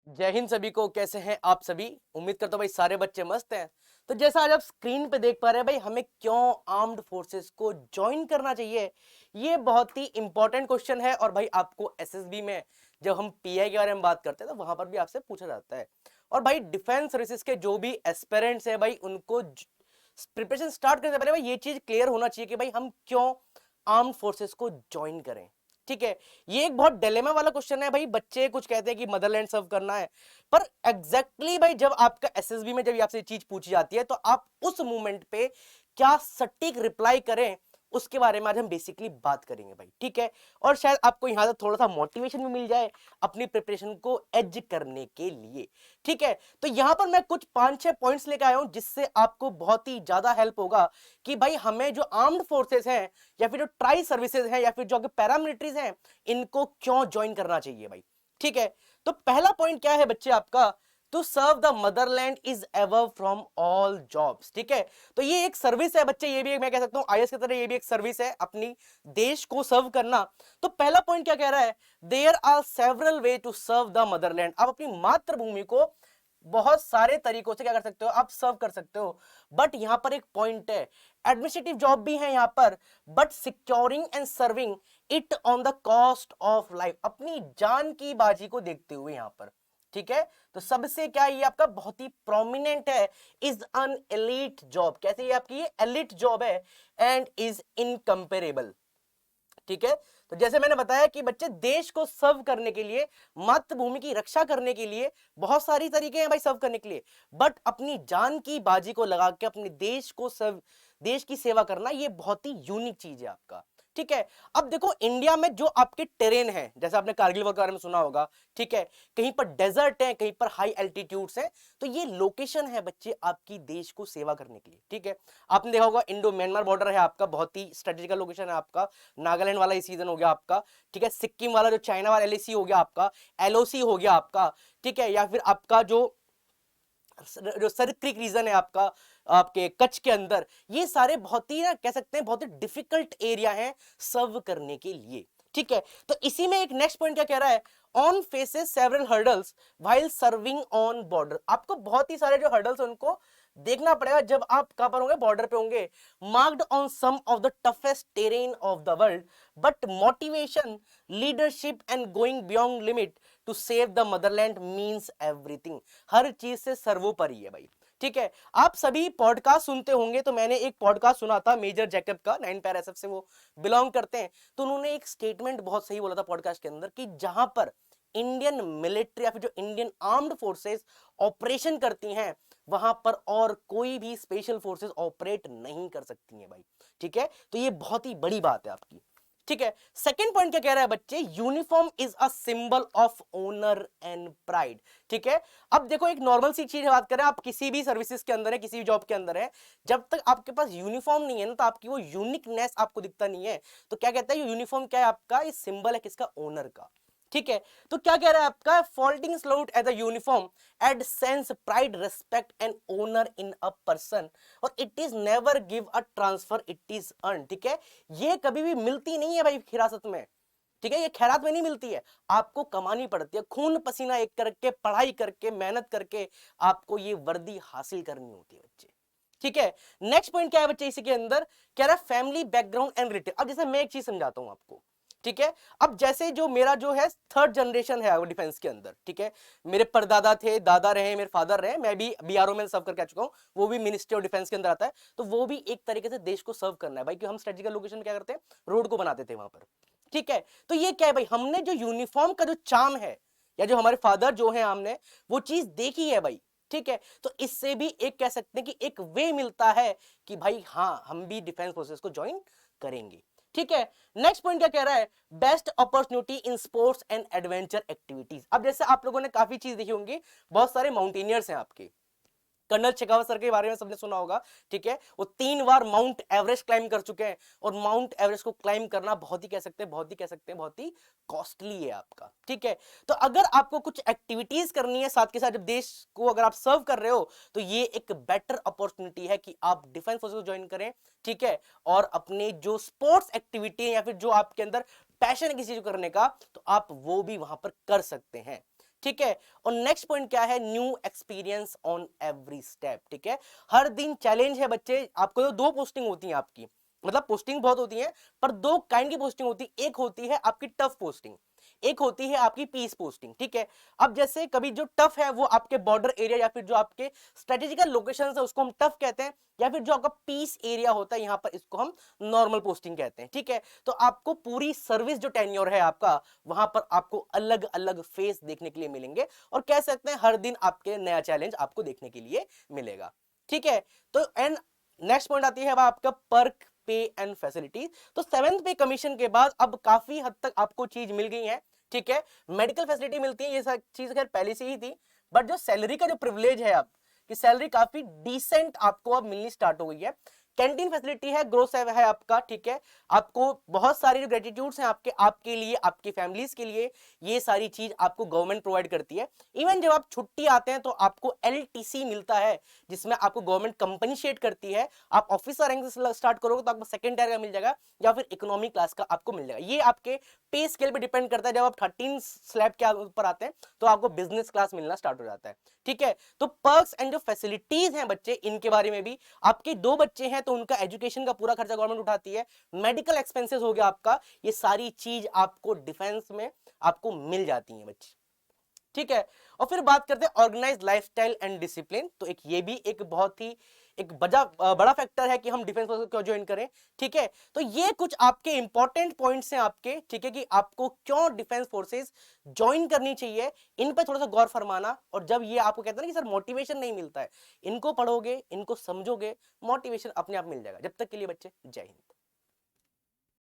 जय हिंद सभी को। कैसे हैं आप सभी? उम्मीद करता हूँ भाई सारे बच्चे मस्त हैं। तो जैसा आज आप स्क्रीन पे देख पा रहे हैं भाई, हमें क्यों आर्म्ड फोर्सेस को ज्वाइन करना चाहिए, ये बहुत ही इंपॉर्टेंट क्वेश्चन है। और भाई आपको एसएसबी में जब हम पीआई के बारे में बात करते हैं तो वहां पर भी आपसे पूछा जाता है। और भाई डिफेंस सर्विसेज के जो भी एस्पिरेंट्स हैं भाई, उनको प्रिपरेशन स्टार्ट करने से पहले भाई ये चीज क्लियर होना चाहिए कि भाई हम क्यों आर्म्ड फोर्सेस को ज्वाइन करें। ठीक है, ये एक बहुत डिलेमा वाला क्वेश्चन है भाई। बच्चे कुछ कहते हैं कि मदरलैंड सर्व करना है, पर एग्जैक्टली भाई जब आपका एसएसबी में जब आपसे चीज पूछी जाती है तो आप उस मोमेंट पे क्या सटीक रिप्लाई करें, उसके बारे में आज हम बेसिकली बात करेंगे भाई। ठीक है, और शायद आपको यहां से थोड़ा सा मोटिवेशन भी मिल जाए अपनी प्रिपरेशन को एज करने के लिए। ठीक है, तो यहां पर मैं कुछ 5-6 पॉइंट्स लेकर आया हूं जिससे आपको बहुत ही ज्यादा हेल्प होगा कि भाई हमें जो आर्म्ड फोर्सेस हैं या फिर जो ट्राई सर्विसेज हैं या फिर जो पैरामिलिट्रीज हैं, इनको क्यों ज्वाइन करना चाहिए भाई। ठीक है, तो पहला पॉइंट क्या है बच्चे आपका, to serve the motherland is ever from all jobs. ठीक है, तो ये एक सर्विस है बच्चे, ये भी मैं कह सकता हूं आईएएस की तरह ये भी एक सर्विस है, अपनी देश को सर्व करना। तो पहला पॉइंट क्या कह रहा है, there are several way to serve the motherland. आप अपनी मातृभूमि को बहुत सारे तरीकों से क्या कर सकते हो, आप सर्व कर सकते हो। बट यहां पर एक पॉइंट है, एडमिनिस्ट्रेटिव जॉब भी है यहां पर, but securing and serving it on the cost of life, अपनी जान की बाजी को देखते हुए यहां पर। ठीक है, तो सबसे क्या ये आपका बहुत ही प्रोमिनेंट है, इज अन एलीट जॉब। कैसे ये आपकी ये एलीट जॉब है एंड इज इनकंपेरेबल। ठीक है, तो जैसे मैंने बताया कि बच्चे देश को सर्व करने के लिए, मातृभूमि की रक्षा करने के लिए बहुत सारी तरीके हैं भाई सर्व करने के लिए, बट अपनी जान की बाजी को लगा के अपने देश को सर्व, देश की सेवा करना, ये बहुत ही यूनिक चीज है आपका। ठीक है, अब देखो इंडिया में जो आपके टेरेन है, जैसे आपने कारगिल वॉर के बारे में सुना होगा। ठीक है, कहीं पर डेजर्ट है, कहीं पर हाई एल्टीट्यूड्स है, तो ये लोकेशन है बच्चे आपकी देश को सेवा करने के लिए। ठीक है, आपने देखा होगा इंडो म्यांमार बॉर्डर है आपका, बहुत ही स्ट्रेटेजिकल लोकेशन है आपका। नागालैंड वाला ये सीजन हो गया आपका। ठीक है, सिक्किम वाला जो चाइना वाला एलएसी हो गया आपका, एलओसी हो गया आपका। ठीक है, या फिर आपका जो सर क्रीक रीजन है आपका, आपके कच्छ के अंदर, ये सारे बहुत ही ना कह सकते हैं बहुत ही डिफिकल्ट एरिया है सर्व करने के लिए। ठीक है, तो इसी में एक नेक्स्ट पॉइंट क्या कह रहा है, on faces several hurdles while serving on border. आपको बहुत ही सारे जो हर्डल्स उनको देखना पड़ेगा जब आप कहां पर होंगे, बॉर्डर पे होंगे। Marked on some of the toughest terrain of the world, but motivation, leadership and going beyond limit to save the motherland means everything. हर चीज से सर्वोपरि है भाई। ठीक है, आप सभी पॉडकास्ट सुनते होंगे, तो मैंने एक पॉडकास्ट सुना था मेजर जैकब का, 9 पैरा एसएफ से वो बिलोंग करते हैं। तो उन्होंने एक स्टेटमेंट बहुत सही बोला था पॉडकास्ट के अंदर कि जहां पर इंडियन मिलिट्री या फिर जो इंडियन आर्म्ड फोर्सेस ऑपरेशन करती हैं, वहां पर और कोई भी स्पेशल फोर्सेस ऑपरेट नहीं कर सकती हैं भाई। ठीक है, तो ये बहुत ही बड़ी बात है आपकी। ठीक है, सेकंड पॉइंट क्या कह रहा है बच्चे, uniform is a symbol of honour and pride. ठीक है, अब देखो एक नॉर्मल सी चीज बात करें, आप किसी भी सर्विसेज के अंदर है, किसी भी जॉब के अंदर है, जब तक आपके पास यूनिफॉर्म नहीं है ना, तो आपकी वो यूनिकनेस आपको दिखता नहीं है। तो क्या कहता है, ये यूनिफॉर्म क्या है आपका, ये सिंबल है किसका, ओनर का। ठीक है, तो क्या कह रहा है आपका, folding salute as a uniform add sense pride respect and honour in a person, और it is never give a transfer, it is earn. ठीक है, ये कभी भी मिलती नहीं है भाई हिरासत में। ठीक है, ये खैरात में नहीं मिलती है, आपको कमानी पड़ती है, खून पसीना एक करके, पढ़ाई करके, मेहनत करके आपको ये वर्दी हासिल करनी होती है बच्चे। ठीक है, नेक्स्ट पॉइंट क्या है बच्चे इसी के अंदर, कह रहा है फैमिली बैकग्राउंड एंड रिलेटिव। अब जैसे मैं एक चीज समझाता हूं आपको। ठीक है, अब जैसे जो मेरा जो है थर्ड जनरेशन है वो डिफेंस के अंदर। ठीक है, मेरे परदादा थे, दादा रहे, मेरे फादर रहे, मैं भी बीआरओ में सर्व करके आ चुका हूं, वो भी मिनिस्ट्री ऑफ डिफेंस के अंदर आता है। तो वो भी एक तरीके से देश को सर्व करना है भाई, क्योंकि हम स्ट्रेटेजिकल लोकेशन क्या करते हैं, रोड को बनाते थे वहां पर। ठीक है, तो ये क्या है भाई, हमने जो यूनिफॉर्म का जो चार्म है, या जो हमारे फादर जो है, हमने वो चीज देखी है भाई। ठीक है, तो इससे भी एक कह सकते हैं कि एक वे मिलता है कि भाई हाँ, हम भी डिफेंस फोर्सेस को ज्वाइन करेंगे। ठीक है, नेक्स्ट पॉइंट क्या कह रहा है, best opportunity in sports and adventure activities. अब जैसे आप लोगों ने काफी चीज देखी होंगी, बहुत सारे माउंटेनियर्स हैं आपके, कर्नल शेखावत सर के बारे में सबने सुना होगा। ठीक है, वो 3 बार माउंट एवरेस्ट क्लाइम कर चुके हैं, और माउंट एवरेस्ट को क्लाइम करना बहुत ही कह सकते हैं, बहुत ही कह सकते हैं, बहुत ही कॉस्टली है आपका। ठीक है, तो अगर आपको कुछ एक्टिविटीज करनी है साथ के साथ, जब देश को अगर आप सर्व कर रहे हो, तो ये एक बेटर अपॉर्चुनिटी है कि आप डिफेंस फोर्सेस को ज्वाइन करें। ठीक है, और अपने जो स्पोर्ट्स एक्टिविटी है या फिर जो आपके अंदर पैशन है किसी चीज करने का, तो आप वो भी वहां पर कर सकते हैं। ठीक है। और नेक्स्ट पॉइंट क्या है, new experience on every step. ठीक है, हर दिन चैलेंज है बच्चे। आपको तो दो पोस्टिंग होती है आपकी, मतलब पोस्टिंग बहुत होती है, पर दो काइंड की पोस्टिंग होती है। एक होती है आपकी टफ पोस्टिंग, एक होती है आपकी पीस पोस्टिंग। ठीक है, अब जैसे कभी जो टफ है वो आपके बॉर्डर एरिया या फिर जो आपके स्ट्रेटेजिकल लोकेशन है उसको हम टफ कहते हैं, या फिर जो आपका पीस एरिया होता है यहां पर इसको हम नॉर्मल पोस्टिंग कहते हैं। ठीक है, तो आपको पूरी सर्विस जो टेन्योर है आपका, वहां पर आपको अलग अलग फेस देखने के लिए मिलेंगे, और कह सकते हैं हर दिन आपके नया चैलेंज आपको देखने के लिए मिलेगा। ठीक है, तो एंड नेक्स्ट पॉइंट आती है अब आपका पर्क पे एंड फैसिलिटीज। तो 7th पे कमीशन के बाद अब काफी हद तक आपको चीज मिल गई है। ठीक है, मेडिकल फैसिलिटी मिलती है, ये सब चीज खैर पहले से ही थी, बट जो सैलरी का जो प्रिविलेज है अब कि सैलरी काफी डिसेंट आपको अब मिलनी स्टार्ट हो गई है। कैंटीन फैसिलिटी है, ग्रोथ है आपका। ठीक है, आपको बहुत सारी जो ग्रेटिट्यूड्स हैं आपके लिए, आपकी फैमिलीज के लिए, ये सारी चीज आपको गवर्नमेंट प्रोवाइड करती है। इवन जब आप छुट्टी आते हैं तो आपको LTC मिलता है, जिसमें आपको गवर्नमेंट कंपनसेट करती है। आप ऑफिसर रैंक से स्टार्ट करोगे तो आपको सेकंड टायर का मिल जाएगा, या फिर इकोनॉमिक क्लास का आपको मिल जाएगा। ये आपके पे स्केल पे डिपेंड करता है। जब आप 13 स्लैब के ऊपर आते हैं तो आपको बिजनेस क्लास मिलना स्टार्ट हो जाता है। ठीक है, तो पर्क्स एंड जो फैसिलिटीज हैं बच्चे, इनके बारे में भी, आपके 2 बच्चे हैं तो उनका एजुकेशन का पूरा खर्चा गवर्नमेंट उठाती है। मेडिकल एक्सपेंसेस हो गया आपका, ये सारी चीज आपको डिफेंस में आपको मिल जाती है बच्चे। ठीक है, और फिर बात करते हैं ऑर्गेनाइज लाइफस्टाइल एंड डिसिप्लिन। तो एक ये भी एक बहुत ही एक बड़ा फैक्टर है कि हम डिफेंस फोर्स को क्यों ज्वाइन करें। ठीक है, तो ये कुछ आपके इंपॉर्टेंट पॉइंट्स हैं आपके। ठीक है, कि आपको क्यों डिफेंस फोर्सेस ज्वाइन करनी चाहिए, इन पे थोड़ा सा गौर फरमाना। और जब ये आपको कहते हैं ना कि सर मोटिवेशन नहीं मिलता है, इनको पढ़ोगे, इनको समझोगे, मोटिवेशन अपने आप मिल जाएगा। जब तक के लिए बच्चे, जय हिंद।